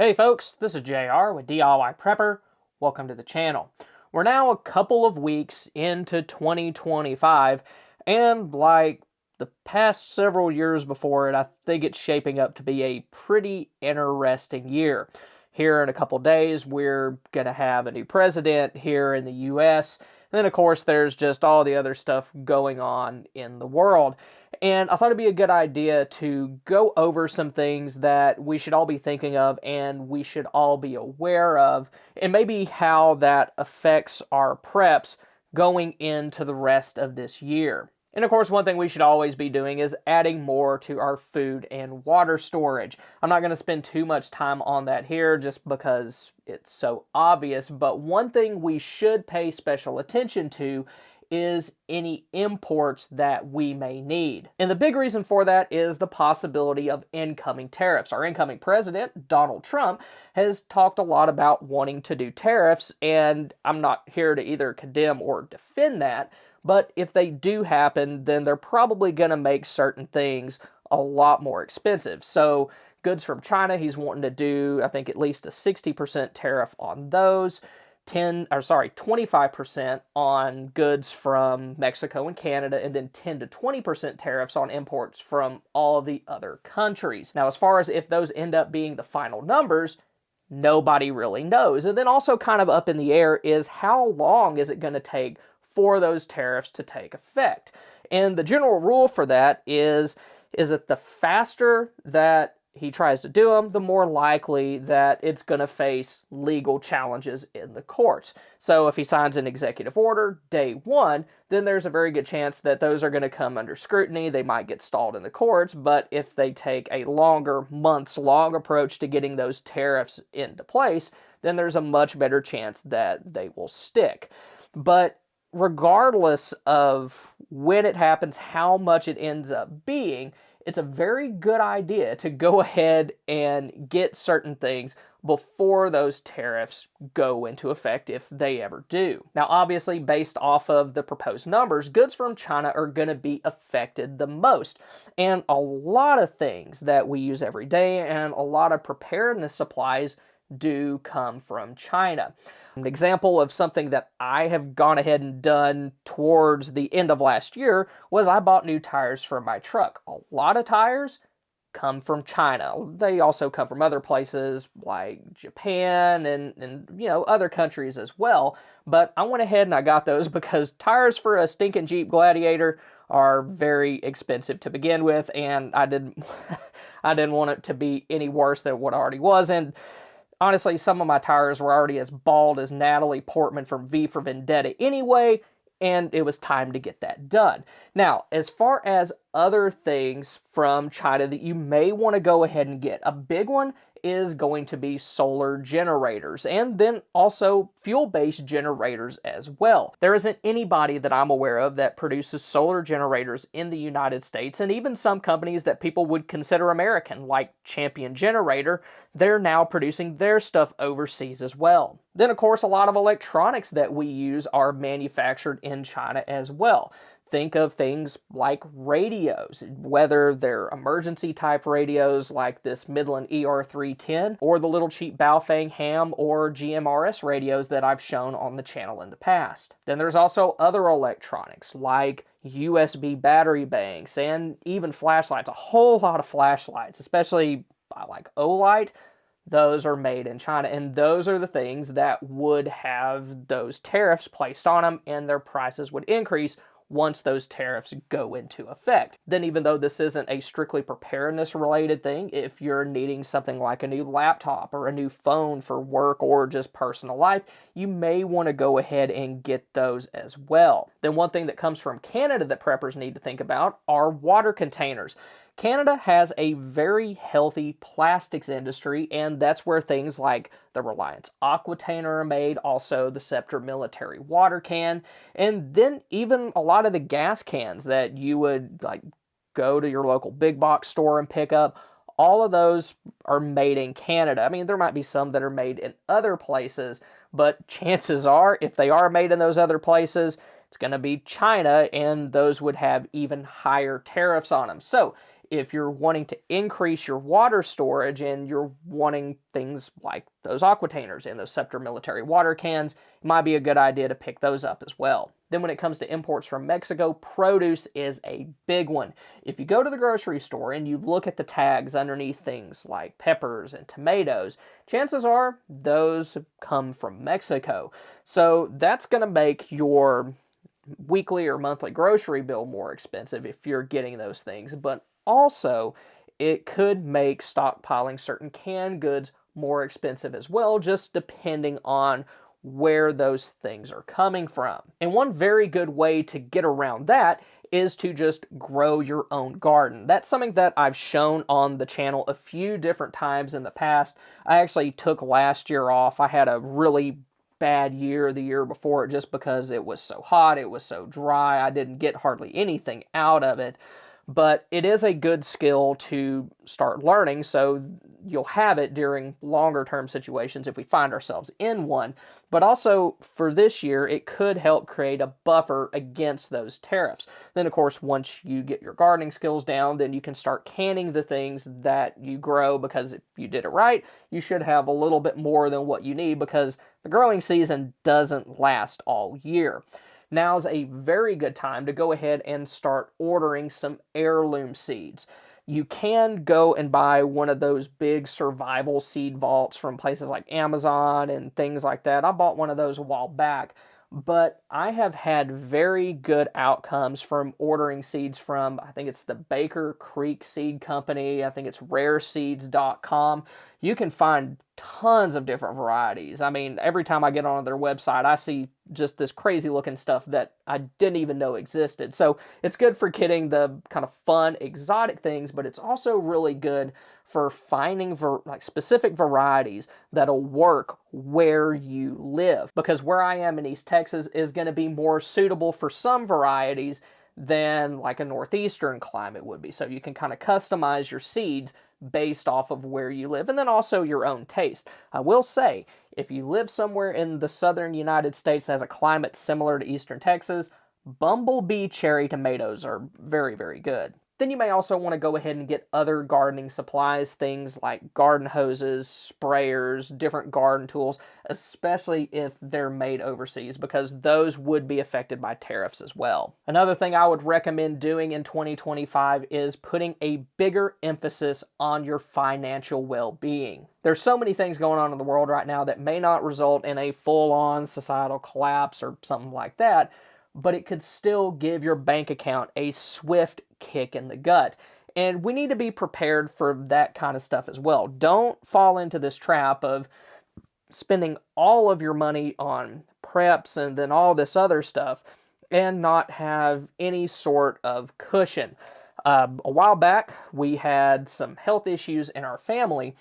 Hey folks, this is JR with DIY Prepper. Welcome to the channel. We're now a couple of weeks into 2025, and like the past several years before it, I think it's shaping up to be a pretty interesting year. Here in a couple days, we're going to have a new president here in the US. And then, of course, there's just all the other stuff going on in the world. And I thought it'd be a good idea to go over some things that we should all be thinking of and we should all be aware of, and maybe how that affects our preps going into the rest of this year. And of course, one thing we should always be doing is adding more to our food and water storage. I'm not going to spend too much time on that here just because it's so obvious, but one thing we should pay special attention to is any imports that we may need. And the big reason for that is the possibility of incoming tariffs. Our incoming president, Donald Trump, has talked a lot about wanting to do tariffs, and I'm not here to either condemn or defend that, but if they do happen, then they're probably going to make certain things a lot more expensive. So goods from China, he's wanting to do, I think, at least a 60% tariff on those. 25% on goods from Mexico and Canada, and then 10 to 20% tariffs on imports from all the other countries. Now, as far as if those end up being the final numbers, nobody really knows. And then also kind of up in the air is how long is it going to take for those tariffs to take effect? And the general rule for that is that the faster that he tries to do them, the more likely that it's going to face legal challenges in the courts. So if he signs an executive order day one, then there's a very good chance that those are going to come under scrutiny. They might get stalled in the courts, but if they take a longer, months-long approach to getting those tariffs into place, then there's a much better chance that they will stick. But regardless of when it happens, how much it ends up being, it's a very good idea to go ahead and get certain things before those tariffs go into effect, if they ever do. Now, obviously, based off of the proposed numbers, goods from China are going to be affected the most. And a lot of things that we use every day and a lot of preparedness supplies do come from China. An example of something that I have gone ahead and done towards the end of last year was I bought new tires for my truck. A lot of tires come from China. They also come from other places like Japan and other countries as well. But I went ahead and I got those because tires for a stinking Jeep Gladiator are very expensive to begin with, and I didn't I didn't want it to be any worse than what it already was. And honestly, some of my tires were already as bald as Natalie Portman from V for Vendetta anyway, and it was time to get that done. Now, as far as other things from China that you may want to go ahead and get, a big one is going to be solar generators, and then also fuel-based generators as well. There isn't anybody that I'm aware of that produces solar generators in the United States, and even some companies that people would consider American, like Champion Generator, they're now producing their stuff overseas as well. Then, of course, a lot of electronics that we use are manufactured in China as well. Think of things like radios, whether they're emergency type radios like this Midland ER310 or the little cheap Baofeng ham or GMRS radios that I've shown on the channel in the past. Then there's also other electronics like USB battery banks and even flashlights, a whole lot of flashlights, especially like Olight. Those are made in China, and those are the things that would have those tariffs placed on them, and their prices would increase once those tariffs go into effect. Then, even though this isn't a strictly preparedness related thing, if you're needing something like a new laptop or a new phone for work or just personal life, you may want to go ahead and get those as well. Then one thing that comes from Canada that preppers need to think about are water containers. Canada has a very healthy plastics industry, and that's where things like the Reliance Aquitainer are made, also the Scepter military water can, and then even a lot of the gas cans that you would like go to your local big box store and pick up. All of those are made in Canada. I mean, there might be some that are made in other places, but chances are, if they are made in those other places, it's going to be China, and those would have even higher tariffs on them. So If you're wanting to increase your water storage and you're wanting things like those aquatainers and those Scepter military water cans, it might be a good idea to pick those up as well. Then when it comes to imports from Mexico, produce is a big one. If you go to the grocery store and you look at the tags underneath things like peppers and tomatoes, chances are those come from Mexico. So that's going to make your weekly or monthly grocery bill more expensive if you're getting those things, but also it could make stockpiling certain canned goods more expensive as well, just depending on where those things are coming from. And one very good way to get around that is to just grow your own garden. That's something that I've shown on the channel a few different times in the past. I actually took last year off. I had a really bad year the year before just because it was so hot, it was so dry, I didn't get hardly anything out of it. But it is a good skill to start learning, so you'll have it during longer term situations if we find ourselves in one. But also for this year, it could help create a buffer against those tariffs. Then, of course, once you get your gardening skills down, then you can start canning the things that you grow, because if you did it right, you should have a little bit more than what you need, because the growing season doesn't last all year. Now's a very good time to go ahead and start ordering some heirloom seeds. You can go and buy one of those big survival seed vaults from places like Amazon and things like that. I bought one of those a while back, but I have had very good outcomes from ordering seeds from, I think it's the Baker Creek Seed Company, I think it's rareseeds.com. You can find tons of different varieties. I mean, every time I get on their website, I see just this crazy looking stuff that I didn't even know existed. So it's good for getting the kind of fun, exotic things, but it's also really good for finding like specific varieties that'll work where you live. Because where I am in East Texas is going to be more suitable for some varieties than like a northeastern climate would be. So you can kind of customize your seeds based off of where you live, and then also your own taste. I will say, if you live somewhere in the southern United States that has a climate similar to eastern Texas, bumblebee cherry tomatoes are very, very good. Then you may also want to go ahead and get other gardening supplies, things like garden hoses, sprayers, different garden tools, especially if they're made overseas, because those would be affected by tariffs as well. Another thing I would recommend doing in 2025 is putting a bigger emphasis on your financial well-being. There's so many things going on in the world right now that may not result in a full-on societal collapse or something like that, but it could still give your bank account a swift kick in the gut. And we need to be prepared for that kind of stuff as well. Don't fall into this trap of spending all of your money on preps and then all this other stuff and not have any sort of cushion. A while back, we had some health issues in our family,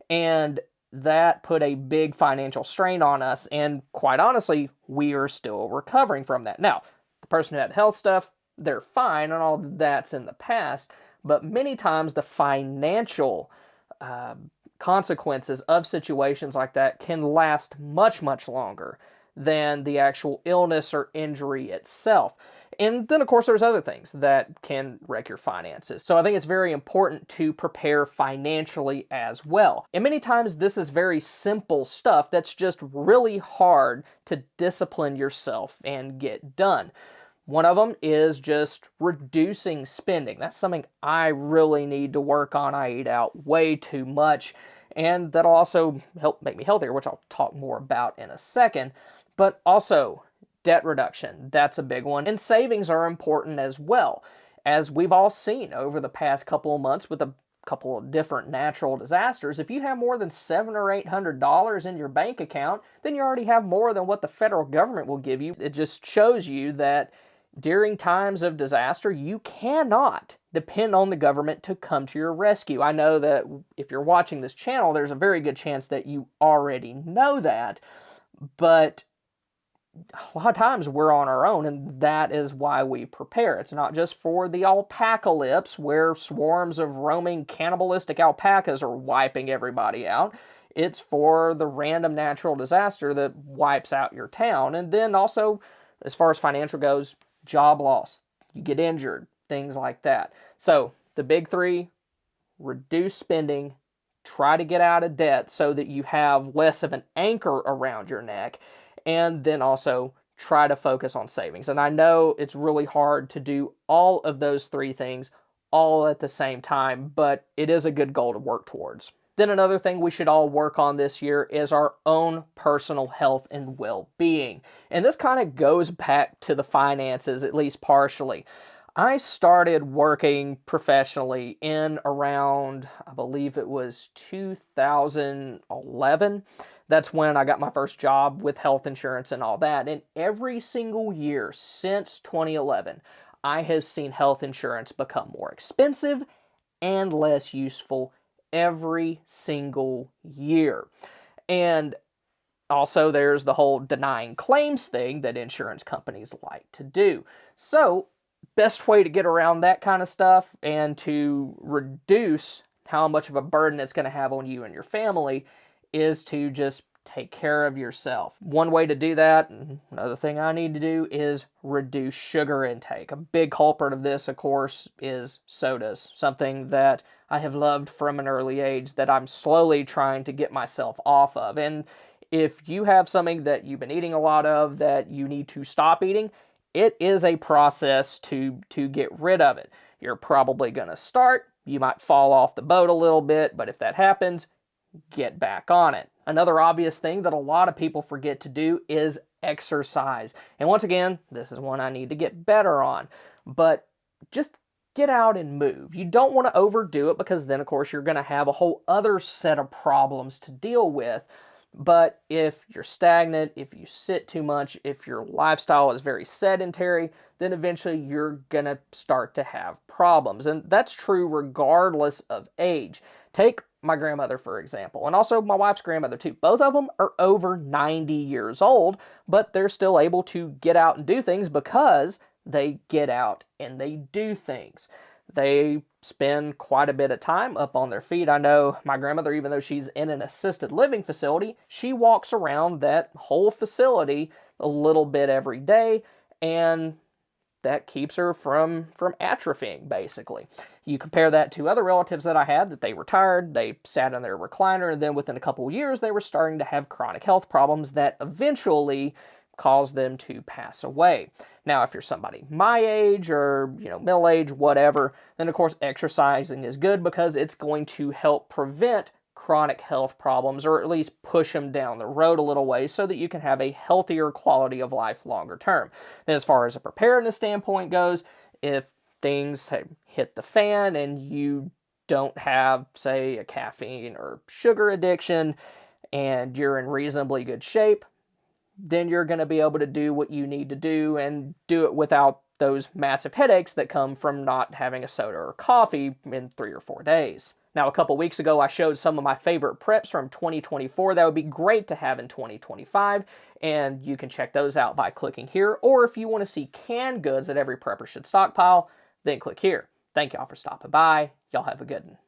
and that put a big financial strain on us, and quite honestly, we are still recovering from that. Now, the person who had health stuff, they're fine, and all that's in the past, but many times the financial consequences of situations like that can last much, much longer than the actual illness or injury itself. And then, of course, there's other things that can wreck your finances. So I think it's very important to prepare financially as well. And many times this is very simple stuff that's just really hard to discipline yourself and get done. One of them is just reducing spending. That's something I really need to work on. I eat out way too much, and that'll also help make me healthier, which I'll talk more about in a second. But also, debt reduction, that's a big one. And savings are important as well. As we've all seen over the past couple of months with a couple of different natural disasters, if you have more than $700 or $800 in your bank account, then you already have more than what the federal government will give you. It just shows you that during times of disaster, you cannot depend on the government to come to your rescue. I know that if you're watching this channel, there's a very good chance that you already know that, but a lot of times we're on our own, and that is why we prepare. It's not just for the alpacalypse, where swarms of roaming cannibalistic alpacas are wiping everybody out. It's for the random natural disaster that wipes out your town. And then also, as far as financial goes, job loss, you get injured, things like that. So the big three: reduce spending, try to get out of debt so that you have less of an anchor around your neck, and then also try to focus on savings. And I know it's really hard to do all of those three things all at the same time, but it is a good goal to work towards. Then another thing we should all work on this year is our own personal health and well-being. And this kind of goes back to the finances, at least partially. I started working professionally in around, I believe it was 2011. That's when I got my first job with health insurance and all that. And every single year since 2011, I have seen health insurance become more expensive and less useful every single year. And also, there's the whole denying claims thing that insurance companies like to do. So, best way to get around that kind of stuff and to reduce how much of a burden it's going to have on you and your family is to just take care of yourself. One way to do that, and another thing I need to do, is reduce sugar intake. A big culprit of this, of course, is sodas, something that I have loved from an early age that I'm slowly trying to get myself off of. And if you have something that you've been eating a lot of that you need to stop eating, it is a process to get rid of it. You're probably going to start. You might fall off the boat a little bit, but if that happens, get back on it. Another obvious thing that a lot of people forget to do is exercise. And once again, this is one I need to get better on. But just get out and move. You don't want to overdo it because then, of course, you're going to have a whole other set of problems to deal with. But if you're stagnant, if you sit too much, if your lifestyle is very sedentary, then eventually you're going to start to have problems. And that's true regardless of age. Take my grandmother, for example, and also my wife's grandmother, too. Both of them are over 90 years old, but they're still able to get out and do things because they get out and they do things. They spend quite a bit of time up on their feet. I know my grandmother, even though she's in an assisted living facility, she walks around that whole facility a little bit every day, and that keeps her from atrophying, basically. You compare that to other relatives that I had that they retired, they sat in their recliner, and then within a couple of years, they were starting to have chronic health problems that eventually caused them to pass away. Now, if you're somebody my age or, middle age, whatever, then of course exercising is good because it's going to help prevent chronic health problems, or at least push them down the road a little way so that you can have a healthier quality of life longer term. Then as far as a preparedness standpoint goes, if things hit the fan and you don't have, say, a caffeine or sugar addiction and you're in reasonably good shape, then you're going to be able to do what you need to do and do it without those massive headaches that come from not having a soda or coffee in 3 or 4 days. Now, a couple weeks ago, I showed some of my favorite preps from 2024 that would be great to have in 2025, and you can check those out by clicking here. Or if you want to see canned goods that every prepper should stockpile, then click here. Thank y'all for stopping by. Y'all have a good one.